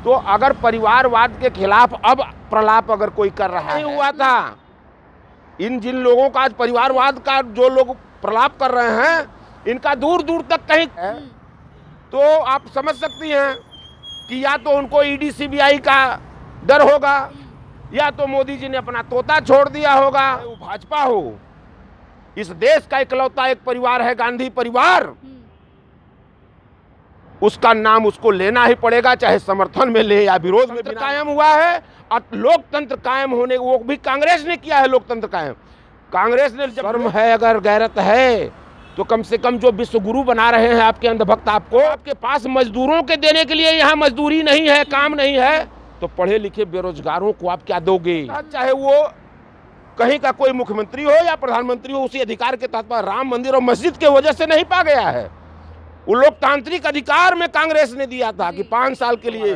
तो अगर परिवारवाद के खिलाफ अब प्रलाप अगर कोई कर रहा है, नहीं हुआ था, इन जिन लोगों का आज परिवारवाद का जो लोग प्रलाप कर रहे हैं, इनका दूर दूर तक कहीं है, तो आप समझ सकती हैं कि या तो उनको ईडी सीबीआई का डर होगा, या तो मोदी जी ने अपना तोता छोड़ दिया होगा। वो भाजपा हो, इस देश का इकलौता एक परिवार है गांधी परिवार, उसका नाम उसको लेना ही पड़ेगा, चाहे समर्थन में ले या विरोध में। कायम हुआ है और लोकतंत्र कायम होने वो भी कांग्रेस ने किया है। लोकतंत्र कायम कांग्रेस ने शर्म है, अगर गैरत है तो कम से कम जो विश्व गुरु बना रहे हैं आपके अंधभक्त आपको, आपके पास मजदूरों के देने के लिए यहाँ मजदूरी नहीं है, काम नहीं है, तो पढ़े लिखे बेरोजगारों को आप क्या दोगे? चाहे वो कहीं का कोई मुख्यमंत्री हो या प्रधानमंत्री हो, उसी अधिकार के तहत राम मंदिर और मस्जिद के वजह से नहीं पा गया है। वो लोकतांत्रिक अधिकार में कांग्रेस ने दिया था कि 5 साल के लिए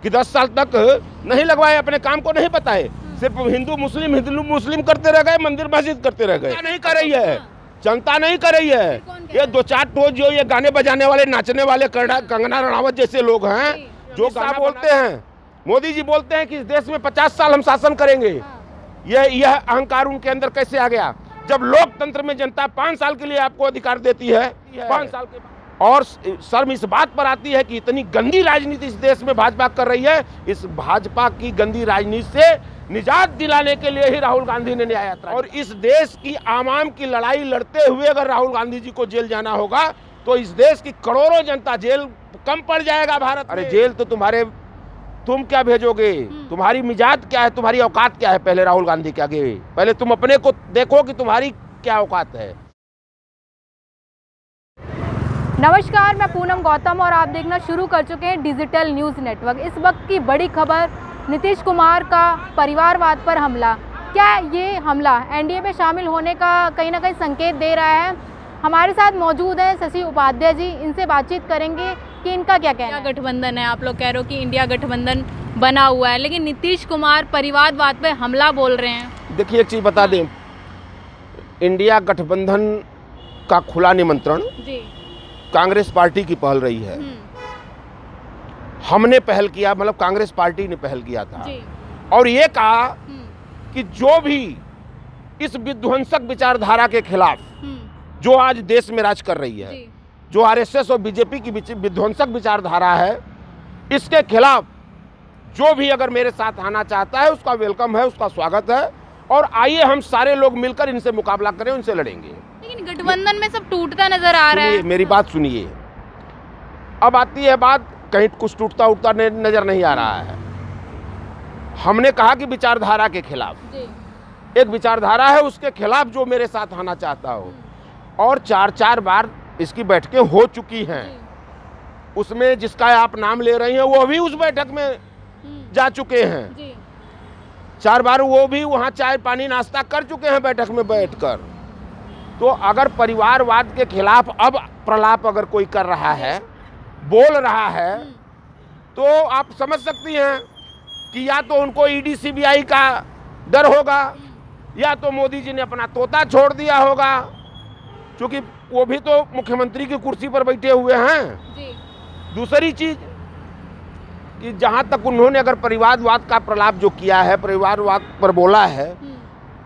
कि 10 साल तक नहीं लगवाए, अपने काम को नहीं बताए, सिर्फ हिंदू मुस्लिम करते रह गए, मंदिर मस्जिद करते रह गए। नहीं कर रही है जनता, नहीं कर रही है। ये 2-4 तो जो ये गाने बजाने वाले, नाचने वाले कंगना रणावत जैसे लोग हैं, जो गाना बोलते हैं, मोदी जी बोलते हैं कि इस देश में 50 साल हम शासन करेंगे। यह अहंकार उनके अंदर कैसे आ गया, जब लोकतंत्र में जनता 5 साल के लिए आपको अधिकार देती है, 5 साल के। और शर्म इस बात पर आती है कि इतनी गंदी राजनीति इस देश में भाजपा कर रही है। इस भाजपा की गंदी राजनीति से निजात दिलाने के लिए ही राहुल गांधी ने न्याय यात्रा, और इस देश की आवाम की लड़ाई लड़ते हुए अगर राहुल गांधी जी को जेल जाना होगा तो इस देश की करोड़ों जनता, जेल कम पड़ जाएगा भारत। अरे जेल तो तुम क्या भेजोगे? तुम्हारी मिजाज क्या है, तुम्हारी औकात क्या है? पहले राहुल गांधी के आगे पहले तुम अपने को देखो कि तुम्हारी क्या औकात है। नमस्कार, मैं पूनम गौतम और आप देखना शुरू कर चुके हैं डिजिटल न्यूज़ नेटवर्क। इस वक्त की बड़ी खबर, नीतीश कुमार का परिवारवाद पर हमला। क्या ये हमला एनडीए में शामिल होने का कहीं ना कहीं संकेत दे रहा है? हमारे साथ मौजूद है शशि उपाध्याय जी, इनसे बातचीत करेंगे कि इनका क्या कहना है। गठबंधन है, आप लोग कह रहे हो कि इंडिया गठबंधन बना हुआ है, लेकिन नीतीश कुमार परिवारवाद पे हमला बोल रहे हैं। देखिए एक चीज़ बता दें, इंडिया गठबंधन का खुला निमंत्रण जी कांग्रेस पार्टी की पहल रही है। हमने पहल किया, मतलब कांग्रेस पार्टी ने पहल किया था जी। और ये कहा कि जो भी इस विध्वंसक विचारधारा के खिलाफ जो आज देश में राज कर रही है, जो आरएसएस और बीजेपी की विध्वंसक विचारधारा है, इसके खिलाफ जो भी अगर मेरे साथ आना चाहता है उसका वेलकम है, उसका स्वागत है, और आइए हम सारे लोग मिलकर इनसे मुकाबला करें, उनसे लड़ेंगे। लेकिन गठबंधन में सब टूटता नजर आ रहा है। मेरी बात सुनिए, अब आती है बात, कहीं कुछ टूटता उठता नजर नहीं आ रहा है। हमने कहा कि विचारधारा के खिलाफ जी। एक विचारधारा है, उसके खिलाफ जो मेरे साथ आना चाहता हो, और 4 बार इसकी बैठकें हो चुकी हैं। उसमें जिसका आप नाम ले रही हैं वो भी उस बैठक में जा चुके हैं जी। 4 बार वो भी वहाँ चाय पानी नाश्ता कर चुके हैं बैठक में बैठकर। तो अगर परिवारवाद के खिलाफ अब प्रलाप अगर कोई कर रहा है, बोल रहा है, तो आप समझ सकती हैं कि या तो उनको ईडी सीबीआई का डर होगा, या तो मोदी जी ने अपना तोता छोड़ दिया होगा, क्योंकि वो भी तो मुख्यमंत्री की कुर्सी पर बैठे हुए हैं जी। दूसरी चीज कि जहाँ तक उन्होंने अगर परिवारवाद का प्रलाप जो किया है, परिवारवाद पर बोला है,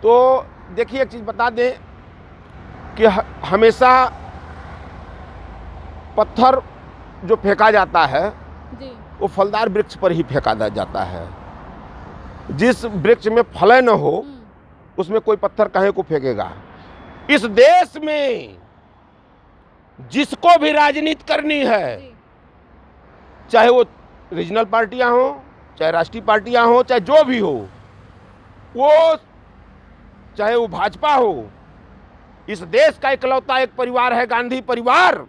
तो देखिए एक चीज़ बता दें कि हमेशा पत्थर जो फेंका जाता है जी। वो फलदार वृक्ष पर ही फेंका जाता है। जिस वृक्ष में फल न हो उसमें कोई पत्थर कहीं को फेंकेगा। इस देश में जिसको भी राजनीति करनी है, चाहे वो रीजनल पार्टियां हो, चाहे राष्ट्रीय पार्टियां हो, चाहे जो भी हो, वो चाहे वो भाजपा हो, इस देश का इकलौता एक परिवार है गांधी परिवार,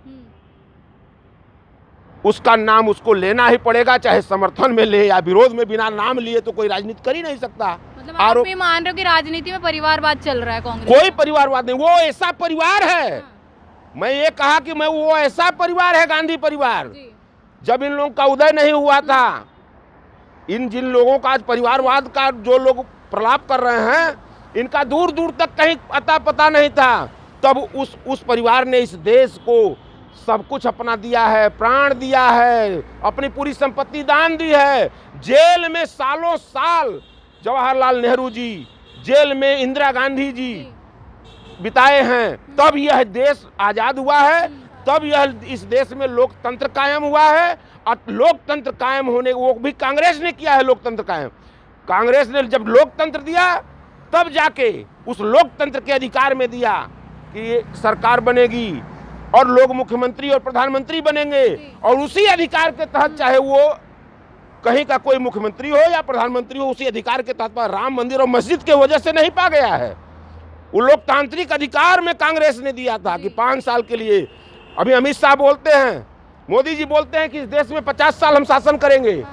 उसका नाम उसको लेना ही पड़ेगा, चाहे समर्थन में ले या विरोध में। बिना नाम लिए तो कोई राजनीति कर ही नहीं सकता। मतलब आप ये मान रहे हो कि राजनीति में परिवारवाद चल रहा है कांग्रेस? कोई परिवारवाद नहीं, वो ऐसा परिवार है। मैं ये कहा कि मैं वो ऐसा परिवार है गांधी परिवार। जब इन लोगों का उदय नहीं हुआ था, इन जिन लोगों का आज परिवारवाद का जो लोग प्रलाप कर रहे हैं, इनका दूर दूर तक कहीं अता पता नहीं था, तब उस परिवार ने इस देश को सब कुछ अपना दिया है, प्राण दिया है, अपनी पूरी संपत्ति दान दी है। जेल में सालों साल जवाहरलाल नेहरू जी, जेल में इंदिरा गांधी जी बिताए हैं, तब यह देश आज़ाद हुआ है, तब यह इस देश में लोकतंत्र कायम हुआ है। और लोकतंत्र कायम होने वो भी कांग्रेस ने किया है लोकतंत्र कायम। कांग्रेस ने जब लोकतंत्र दिया तब जाके उस लोकतंत्र के अधिकार में दिया कि सरकार बनेगी और लोग मुख्यमंत्री और प्रधानमंत्री बनेंगे, और उसी अधिकार के तहत चाहे वो कहीं का कोई मुख्यमंत्री हो या प्रधानमंत्री हो, उसी अधिकार के तहत राम मंदिर और मस्जिद के वजह से नहीं पा गया है। वो लोकतांत्रिक अधिकार में कांग्रेस ने दिया था कि 5 साल के लिए। अभी अमित शाह बोलते हैं, मोदी जी बोलते हैं कि इस देश में 50 साल हम शासन करेंगे।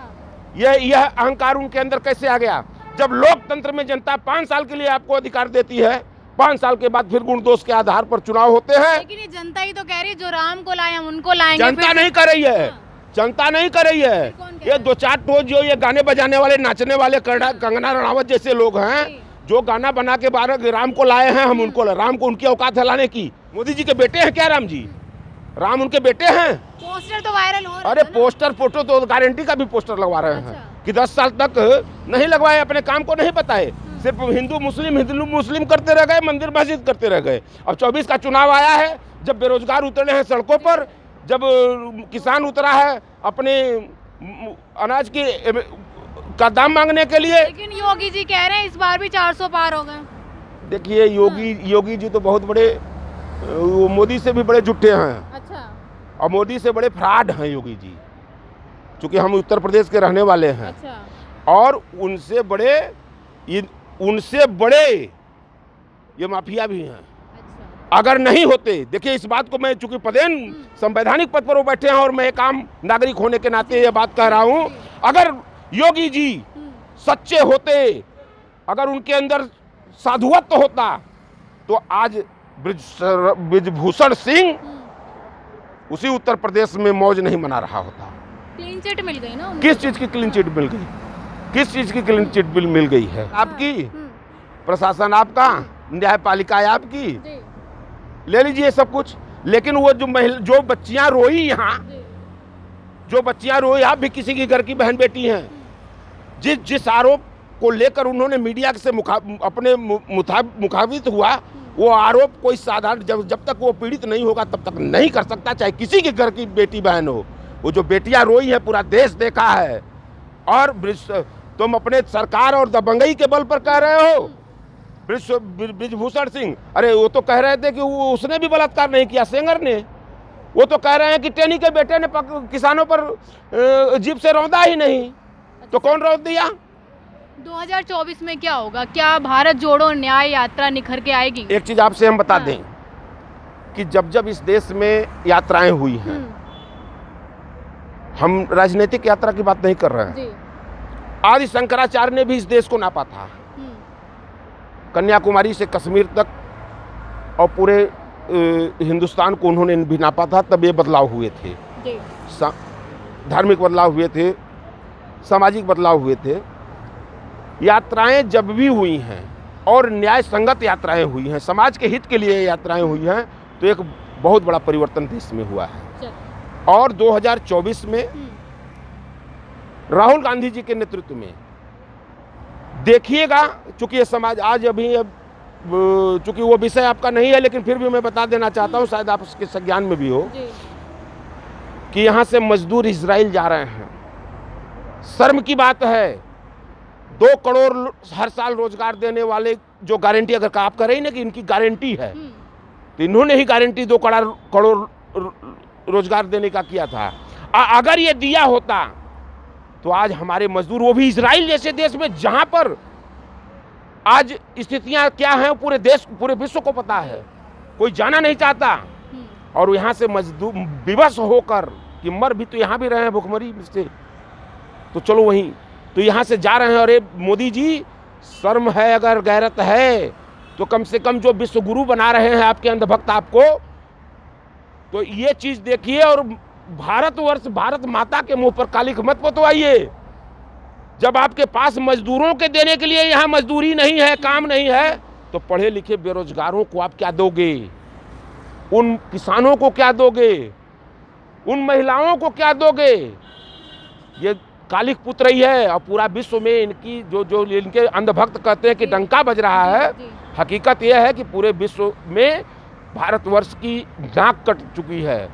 यह अहंकार उनके अंदर कैसे आ गया? जब लोकतंत्र में जनता 5 साल के लिए आपको अधिकार देती है, 5 साल के बाद फिर गुण दोष के आधार पर चुनाव होते हैं। लेकिन ये जनता ही तो कह रही है जो राम को लाए हम उनको लाएंगे। जनता नहीं कर रही है, जनता नहीं कर रही है। ये 2-4 तो जो ये गाने बजाने वाले, नाचने वाले कंगना रणावत जैसे लोग हैं, जो गाना बना के 12 राम को लाए हैं, हम उनको राम को उनकी औकात है लाने की। मोदी जी के बेटे हैं क्या राम जी? राम उनके बेटे हैं। पोस्टर तो वायरल हो रहा है। अरे पोस्टर फोटो तो गारंटी का भी पोस्टर लगवा रहे हैं कि 10 साल तक नहीं लगवाए, अपने काम को नहीं बताए, सिर्फ हिंदू मुस्लिम करते रह गए, मंदिर मस्जिद करते रह गए। अब 24 का चुनाव आया है, जब बेरोजगार उतरे हैं सड़कों पर, जब किसान उतरा है अपने अनाज की का दाम मांगने के लिए। लेकिन योगी जी कह रहे हैं इस बार भी 400 पार हो गए। देखिए योगी जी तो बहुत बड़े, मोदी से भी बड़े झूठे हैं। अच्छा। और मोदी से बड़े फ्रॉड हैं योगी जी, क्योंकि हम उत्तर प्रदेश के रहने वाले हैं। अच्छा। और उनसे बड़े ये माफिया भी हैं। अच्छा। अगर नहीं होते, देखिए इस बात को मैं, चूंकि पदेन संवैधानिक पद पर वो बैठे हैं और मैं एक आम नागरिक होने के नाते ये बात कह रहा हूं, अगर योगी जी सच्चे होते, अगर उनके अंदर साधुत्व होता, तो आज ब्रिजभूषण सिंह उसी उत्तर प्रदेश में मौज नहीं मना रहा होता। क्लीन चिट मिल गई ना उनको। किस चीज की क्लीन चिट मिल गई? किस चीज की क्लीन चिट मिल गई है? आपकी प्रशासन, आपका न्यायपालिका आपकी, ले लीजिए सब कुछ। लेकिन वो जो बच्चियां रोई यहाँ, जो बच्चियां रोई, आप भी किसी के घर की बहन बेटी हैं, जिस आरोप को लेकर उन्होंने मीडिया से अपने मुखाबित हुआ, वो आरोप कोई साधारण, जब तक वो पीड़ित नहीं होगा तब तक नहीं कर सकता, चाहे किसी के घर की बेटी बहन हो। वो जो बेटियां रोई है पूरा देश देखा है। और तुम अपने सरकार और दबंगई के बल पर कह रहे हो ब्रिजभूषण सिंह, अरे वो तो कह रहे थे कि उसने भी बलात्कार नहीं किया, सेंगर ने। वो तो कह रहे हैं कि टेनी के बेटे ने किसानों पर जीप से रौंदा ही नहीं, तो कौन रौंद दिया? 2024 में क्या होगा? क्या भारत जोड़ो न्याय यात्रा निखर के आएगी? एक चीज आपसे हम बता दें कि जब इस देश में यात्राएं हुई हैं, हम राजनीतिक यात्रा की बात नहीं कर रहे हैं। आदि शंकराचार्य ने भी इस देश को नापा था, कन्याकुमारी से कश्मीर तक, और पूरे हिंदुस्तान को उन्होंने भी नापा था। तब ये बदलाव हुए थे, धार्मिक बदलाव हुए थे, सामाजिक बदलाव हुए थे। यात्राएं जब भी हुई हैं और न्याय संगत यात्राएं हुई हैं, समाज के हित के लिए यात्राएं हुई हैं, तो एक बहुत बड़ा परिवर्तन देश में हुआ है। और 2024 में राहुल गांधी जी के नेतृत्व में देखिएगा, चूंकि ये समाज आज अभी चूंकि वो विषय आपका नहीं है, लेकिन फिर भी मैं बता देना चाहता हूँ, शायद आप उसके संज्ञान में भी हो, कि यहाँ से मजदूर इजराइल जा रहे हैं। शर्म की बात है, 2 करोड़ हर साल रोजगार देने वाले जो गारंटी, अगर आप कह रही ना कि इनकी गारंटी है, तो इन्होंने ही गारंटी 2 करोड़ रोजगार देने का किया था। अगर ये दिया होता तो आज हमारे मजदूर, वो भी इजराइल जैसे देश में जहां पर आज स्थितियां क्या हैं पूरे देश, पूरे विश्व को पता है, कोई जाना नहीं चाहता, और यहाँ से मजदूर विवश होकर कि मर भी तो यहाँ भी रहे हैं भुखमरी से, तो चलो वहीं, तो यहाँ से जा रहे हैं। और ये मोदी जी, शर्म है, अगर गैरत है तो कम से कम जो विश्व गुरु बना रहे हैं आपके अंधभक्त आपको, तो ये चीज देखिए। और भारतवर्ष, भारत माता के मुंह पर कालिख मत पोतवाइए। जब आपके पास मजदूरों के देने के लिए यहाँ मजदूरी नहीं है, काम नहीं है, तो पढ़े लिखे बेरोजगारों को आप क्या दोगे? उन किसानों को क्या दोगे? उन महिलाओं को क्या दोगे? ये कालिक पुत रही है और पूरा विश्व में इनकी जो इनके अंधभक्त कहते हैं कि डंका बज रहा है। हकीकत यह है कि पूरे विश्व में भारतवर्ष की नाक कट चुकी है।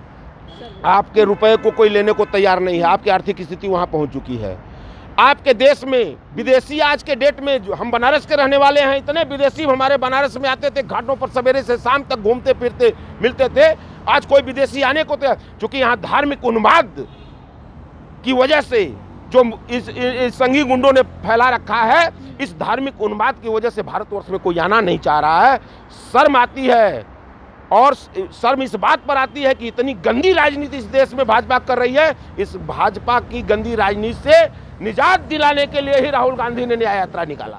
आपके रुपए को कोई लेने को तैयार नहीं है। आपकी आर्थिक स्थिति वहां पहुंच चुकी है। आपके देश में विदेशी आज के डेट में, जो हम बनारस के रहने वाले हैं, इतने विदेशी हमारे बनारस में आते थे, घाटों पर सवेरे से शाम तक घूमते फिरते मिलते थे। आज कोई विदेशी आने को तैयार, क्योंकि यहाँ धार्मिक उन्माद की वजह से जो इस संघी गुंडों ने फैला रखा है, इस धार्मिक उन्माद की वजह से भारतवर्ष में कोई आना नहीं चाह रहा है। शर्म आती है, और शर्म इस बात पर आती है कि इतनी गंदी राजनीति इस देश में भाजपा कर रही है। इस भाजपा की गंदी राजनीति से निजात दिलाने के लिए ही राहुल गांधी ने न्याय यात्रा निकाला।